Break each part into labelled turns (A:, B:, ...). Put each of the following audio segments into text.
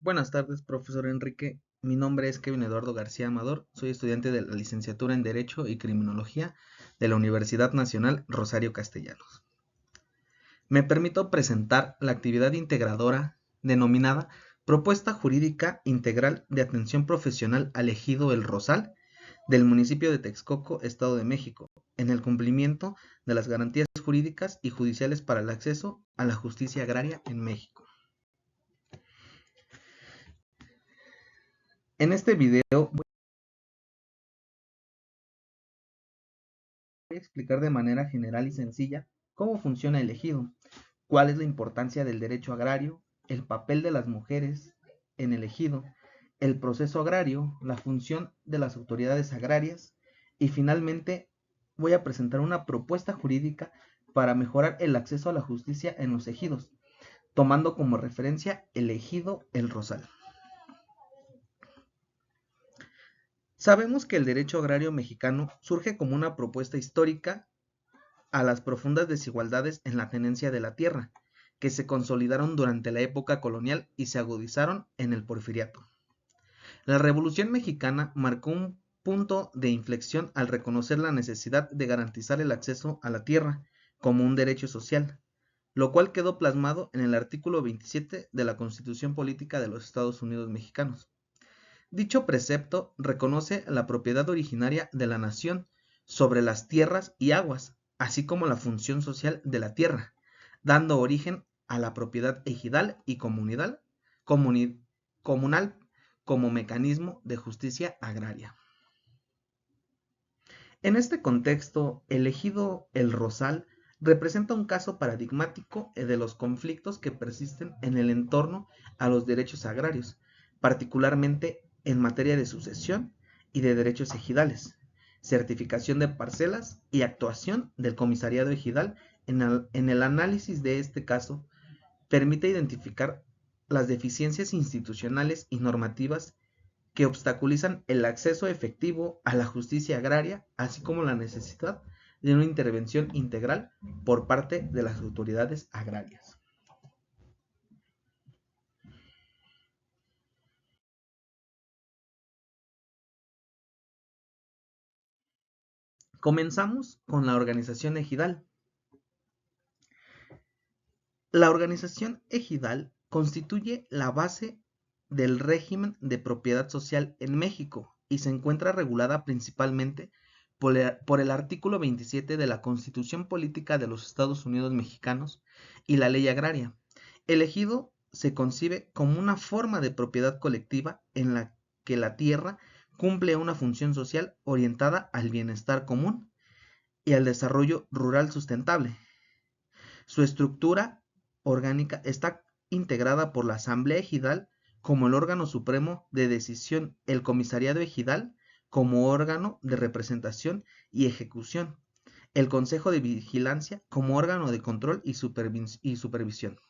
A: Buenas tardes, profesor Enrique. Mi nombre es Kevin Eduardo García Amador. Soy estudiante de la licenciatura en Derecho y Criminología de la Universidad Nacional Rosario Castellanos. Me permito presentar la actividad integradora denominada Propuesta Jurídica Integral de Atención Profesional al Ejido El Rosal del municipio de Texcoco, Estado de México, en el cumplimiento de las garantías jurídicas y judiciales para el acceso a la justicia agraria en México. En este video voy a explicar de manera general y sencilla cómo funciona el ejido, cuál es la importancia del derecho agrario, el papel de las mujeres en el ejido, el proceso agrario, la función de las autoridades agrarias y finalmente voy a presentar una propuesta jurídica para mejorar el acceso a la justicia en los ejidos, tomando como referencia el ejido El Rosal. Sabemos que el derecho agrario mexicano surge como una propuesta histórica a las profundas desigualdades en la tenencia de la tierra, que se consolidaron durante la época colonial y se agudizaron en el Porfiriato. La Revolución Mexicana marcó un punto de inflexión al reconocer la necesidad de garantizar el acceso a la tierra como un derecho social, lo cual quedó plasmado en el artículo 27 de la Constitución Política de los Estados Unidos Mexicanos. Dicho precepto reconoce la propiedad originaria de la nación sobre las tierras y aguas, así como la función social de la tierra, dando origen a la propiedad ejidal y comunal como mecanismo de justicia agraria. En este contexto, el ejido El Rosal representa un caso paradigmático de los conflictos que persisten en el entorno a los derechos agrarios, particularmente en materia de sucesión y de derechos ejidales, certificación de parcelas y actuación del comisariado ejidal en el análisis de este caso permite identificar las deficiencias institucionales y normativas que obstaculizan el acceso efectivo a la justicia agraria, así como la necesidad de una intervención integral por parte de las autoridades agrarias. Comenzamos con la organización ejidal. La organización ejidal constituye la base del régimen de propiedad social en México y se encuentra regulada principalmente por el artículo 27 de la Constitución Política de los Estados Unidos Mexicanos y la Ley Agraria. El ejido se concibe como una forma de propiedad colectiva en la que la tierra cumple una función social orientada al bienestar común y al desarrollo rural sustentable. Su estructura orgánica está integrada por la Asamblea Ejidal como el órgano supremo de decisión, el Comisariado Ejidal como órgano de representación y ejecución, el Consejo de Vigilancia como órgano de control y supervisión.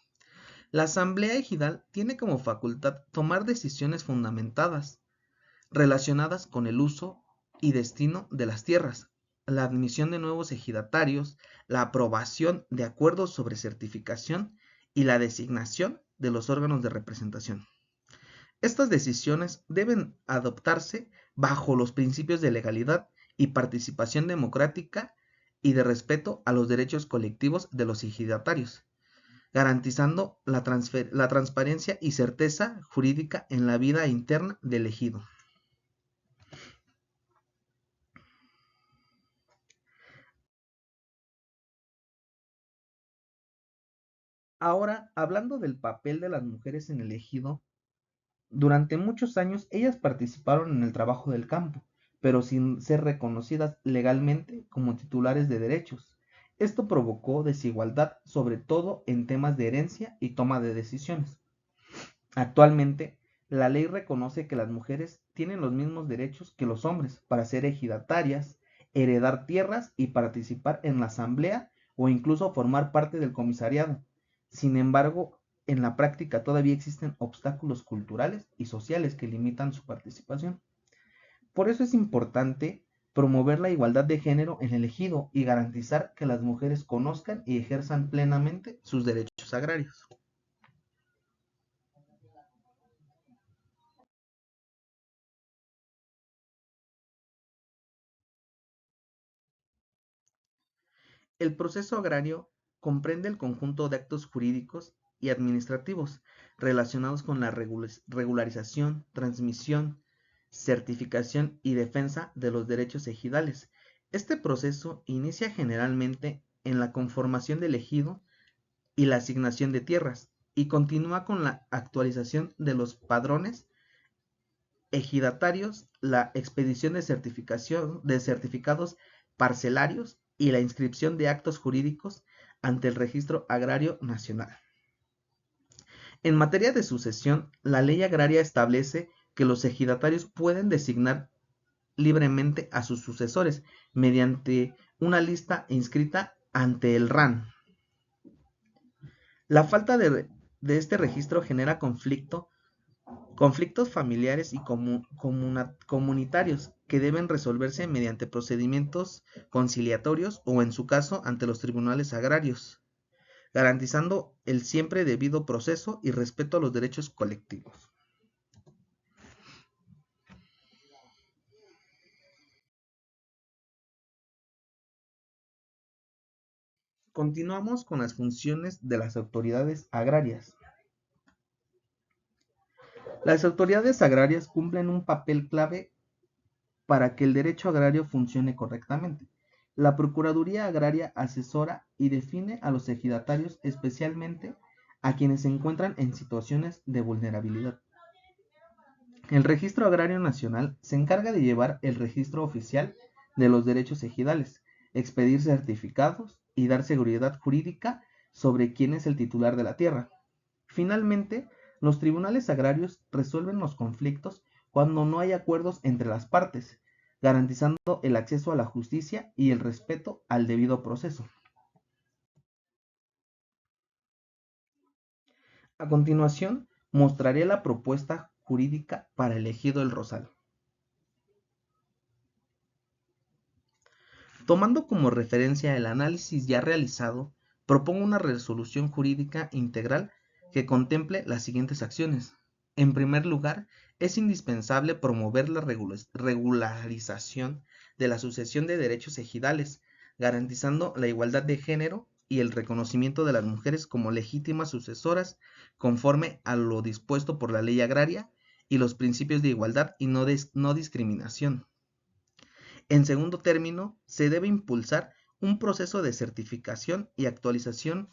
A: La Asamblea Ejidal tiene como facultad tomar decisiones fundamentadas relacionadas con el uso y destino de las tierras, la admisión de nuevos ejidatarios, la aprobación de acuerdos sobre certificación y la designación de los órganos de representación. Estas decisiones deben adoptarse bajo los principios de legalidad y participación democrática y de respeto a los derechos colectivos de los ejidatarios, garantizando la transparencia y certeza jurídica en la vida interna del ejido. Ahora, hablando del papel de las mujeres en el ejido, durante muchos años ellas participaron en el trabajo del campo, pero sin ser reconocidas legalmente como titulares de derechos. Esto provocó desigualdad, sobre todo en temas de herencia y toma de decisiones. Actualmente, la ley reconoce que las mujeres tienen los mismos derechos que los hombres para ser ejidatarias, heredar tierras y participar en la asamblea o incluso formar parte del comisariado. Sin embargo, en la práctica todavía existen obstáculos culturales y sociales que limitan su participación. Por eso es importante promover la igualdad de género en el ejido y garantizar que las mujeres conozcan y ejerzan plenamente sus derechos agrarios. El proceso agrario comprende el conjunto de actos jurídicos y administrativos relacionados con la regularización, transmisión, certificación y defensa de los derechos ejidales. Este proceso inicia generalmente en la conformación del ejido y la asignación de tierras, y continúa con la actualización de los padrones ejidatarios, la expedición de certificados parcelarios y la inscripción de actos jurídicos ante el Registro Agrario Nacional. En materia de sucesión, la ley agraria establece que los ejidatarios pueden designar libremente a sus sucesores mediante una lista inscrita ante el RAN. La falta de este registro genera conflictos familiares y comunitarios que deben resolverse mediante procedimientos conciliatorios o, en su caso, ante los tribunales agrarios, garantizando el siempre debido proceso y respeto a los derechos colectivos. Continuamos con las funciones de las autoridades agrarias. Las autoridades agrarias cumplen un papel clave para que el derecho agrario funcione correctamente. La Procuraduría Agraria asesora y define a los ejidatarios, especialmente a quienes se encuentran en situaciones de vulnerabilidad. El Registro Agrario Nacional se encarga de llevar el registro oficial de los derechos ejidales, expedir certificados y dar seguridad jurídica sobre quién es el titular de la tierra. Finalmente, los tribunales agrarios resuelven los conflictos cuando no hay acuerdos entre las partes, garantizando el acceso a la justicia y el respeto al debido proceso. A continuación, mostraré la propuesta jurídica para el ejido El Rosal. Tomando como referencia el análisis ya realizado, propongo una resolución jurídica integral que contemple las siguientes acciones. En primer lugar, es indispensable promover la regularización de la sucesión de derechos ejidales, garantizando la igualdad de género y el reconocimiento de las mujeres como legítimas sucesoras conforme a lo dispuesto por la ley agraria y los principios de igualdad y no discriminación. En segundo término, se debe impulsar un proceso de certificación y actualización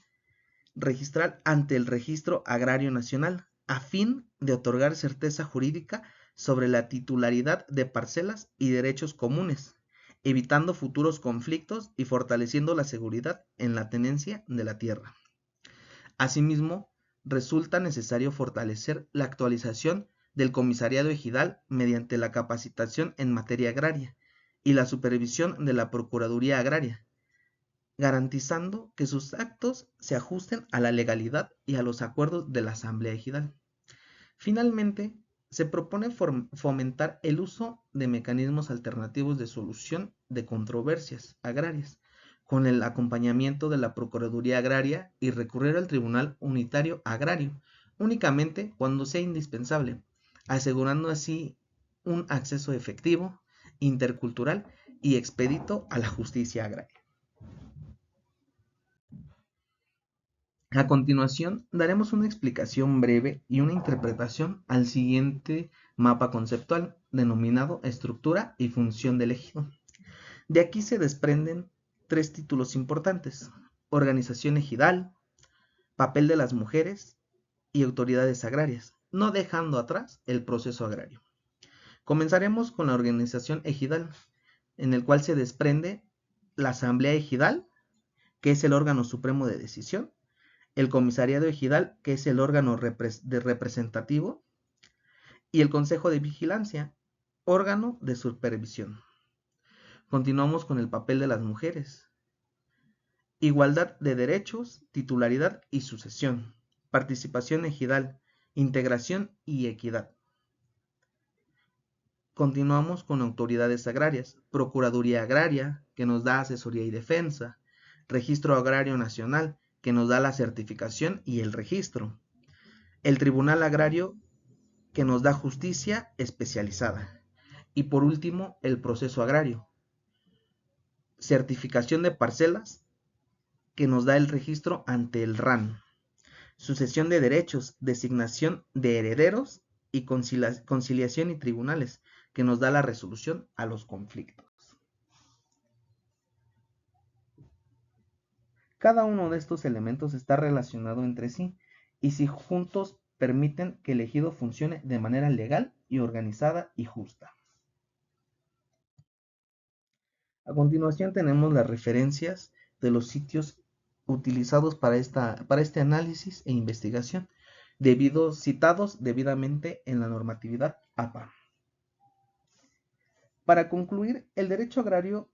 A: registral ante el Registro Agrario Nacional, a fin de otorgar certeza jurídica sobre la titularidad de parcelas y derechos comunes, evitando futuros conflictos y fortaleciendo la seguridad en la tenencia de la tierra. Asimismo, resulta necesario fortalecer la actualización del comisariado ejidal mediante la capacitación en materia agraria y la supervisión de la Procuraduría Agraria, garantizando que sus actos se ajusten a la legalidad y a los acuerdos de la Asamblea Ejidal. Finalmente, se propone fomentar el uso de mecanismos alternativos de solución de controversias agrarias, con el acompañamiento de la Procuraduría Agraria y recurrir al Tribunal Unitario Agrario, únicamente cuando sea indispensable, asegurando así un acceso efectivo, intercultural y expedito a la justicia agraria. A continuación, daremos una explicación breve y una interpretación al siguiente mapa conceptual, denominado Estructura y Función del Ejido. De aquí se desprenden tres títulos importantes: Organización ejidal, Papel de las mujeres y Autoridades agrarias, no dejando atrás el proceso agrario. Comenzaremos con la organización ejidal, en el cual se desprende la Asamblea Ejidal, que es el órgano supremo de decisión, el Comisariado Ejidal, que es el órgano representativo, y el Consejo de Vigilancia, órgano de supervisión. Continuamos con el papel de las mujeres. Igualdad de derechos, titularidad y sucesión, participación ejidal, integración y equidad. Continuamos con autoridades agrarias, Procuraduría Agraria, que nos da asesoría y defensa, Registro Agrario Nacional, que nos da la certificación y el registro, el Tribunal Agrario, que nos da justicia especializada, y por último el proceso agrario, certificación de parcelas, que nos da el registro ante el RAN, sucesión de derechos, designación de herederos y conciliación y tribunales, que nos da la resolución a los conflictos. Cada uno de estos elementos está relacionado entre sí y si juntos permiten que el ejido funcione de manera legal y organizada y justa. A continuación tenemos las referencias de los sitios utilizados para este análisis e investigación, citados debidamente en la normatividad APA. Para concluir, el derecho agrario